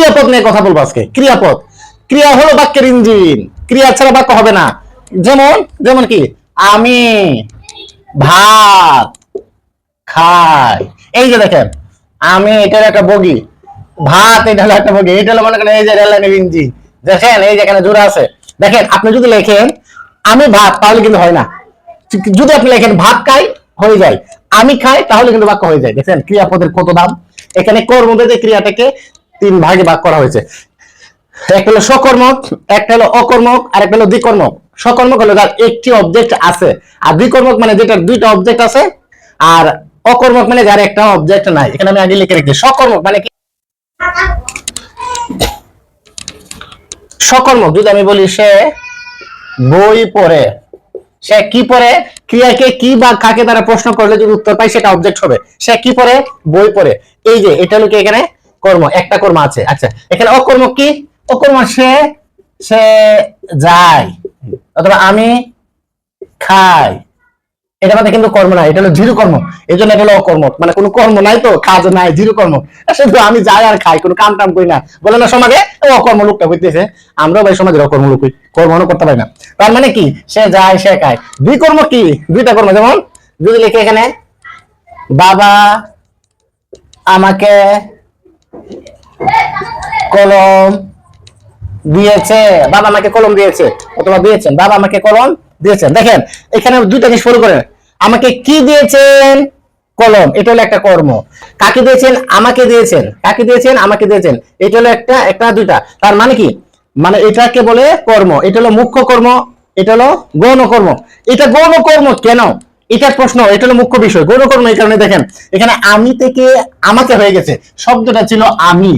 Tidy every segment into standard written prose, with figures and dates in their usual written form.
ক্রিয়াপদ নিয়ে কথা বলবো আজকে। ক্রিয়াপদ, ক্রিয়া হলো বাক্যের ইঞ্জিন, ক্রিয়া ছাড়া বাক্য হবে না। যেমন যেমন কি, আমি ভাত খাই। এই যে দেখেন, আমি এটার একটা বগি, ভাত এটা হলো একটা বগি, এটা হলো মনে করেন এই যে রেল লাইনের ইঞ্জিন। দেখেন এই যে এখানে জোড়া আছে। দেখেন আপনি যদি লেখেন আমি ভাত, তাহলে কিন্তু হয় না। যদি আপনি লেখেন ভাত খাই, হয়ে যায়। আমি খাই, তাহলে কিন্তু বাক্য হয়ে যায়। দেখেন ক্রিয়াপদের কত দাম। এখানে কর্মভেদে ক্রিয়াটাকে 3 ভাগে ভাগ করা হয়েছে। একটা হলো সকর্মক, একটা হলো অকর্মক, আর একটা হলো দ্বিকর্মক। সকর্মক হলো যার একটি অবজেক্ট আছে, আর দ্বিকর্মক মানে যেটার দুইটা অবজেক্ট আছে, আর অকর্মক মানে যার একটা অবজেক্ট নাই। এখানে আমি আগে লিখে রেখেছি সকর্মক মানে কি। সকর্মক যদি আমি বলি সে বই পড়ে, সে কি পড়ে, ক্রিয়াকে কি বা কাকে দ্বারা প্রশ্ন করলে যদি উত্তর পাই সেটা অবজেক্ট হবে। সে কি পড়ে, বই পড়ে। এই যে এটা হলো কি, এখানে কর্ম, একটা কর্ম আছে। আচ্ছা এখানে অকর্মক কি, অকর্ম সে সে যায়, অথবা আমি খাই। এটা মানে কিন্তু কর্ম নাই, এটা হলো জিরো কর্ম। এই জন্য এটা হলো অকর্মক, মানে কোনো কর্ম নাই, তো কাজ নাই, জিরো কর্ম। শুধু আমি যাই আর খাই, কোনো কাম টাম করি না। বলে না সমাজে অকর্ম লোকটা হইতেছে, আমরাও ভাই সমাজের অকর্ম লোক, কর্ম করতে পারি না। তার মানে কি, সে যায় সে খায়। দুই কর্ম কি, দুইটা কর্ম। যেমন যদি লিখে এখানে বাবা আমাকে কলম দিয়েছে, বাবা আমাকে কলম দিয়েছে, অথবা দিয়েছেন, বাবা আমাকে কলম দিয়েছেন। দেখেন এখানে দুইটা জিনিস শুরু করেন। আমাকে কি দিয়েছেন, কলম, এটা হলো একটা কর্ম। কাকে দিয়েছেন, আমাকে দিয়েছেন, কাকে দিয়েছেন, আমাকে দিয়েছেন, এটা হলো একটা একটা দুইটা। তার মানে কি, মানে এটাকে বলে কর্ম। এটা হলো মুখ্য কর্ম, এটা হলো গৌণ কর্ম। এটা গৌণ কর্ম কেন, এটা প্রশ্ন। এটা হলো মুখ্য বিষয়, গৌণ কর্ম এই কারণে দেখেন এখানে আমি থেকে আমাকে হয়ে গেছে। শব্দটা ছিল আমি,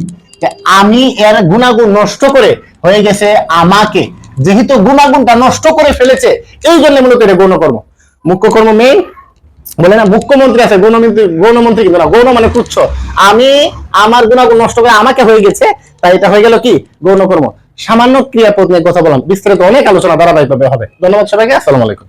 আমি এর গুণাগুণ নষ্ট করে হয়ে গেছে আমাকে। যেহেতু গুণাগুণটা নষ্ট করে ফেলেছে, এই জন্য মূলত এটা গৌণ কর্ম। মুখ্য কর্ম মেইন, বলে না মুখ্যমন্ত্রী আছে, গৌণমন্ত্রী, গৌণমন্ত্রী কিন্তু না, গৌণ মানে তুচ্ছ। আমি আমার গুণাগুণ নষ্ট করে আমাকে হয়ে গেছে, তাই এটা হয়ে গেল কি, গৌণ কর্ম। সামান্য ক্রিয়াপদ নিয়ে কথা বললাম, বিস্তারিত অনেক আলোচনা ধারাবাহিকভাবে হবে। ধন্যবাদ সবাইকে, আসসালামু আলাইকুম।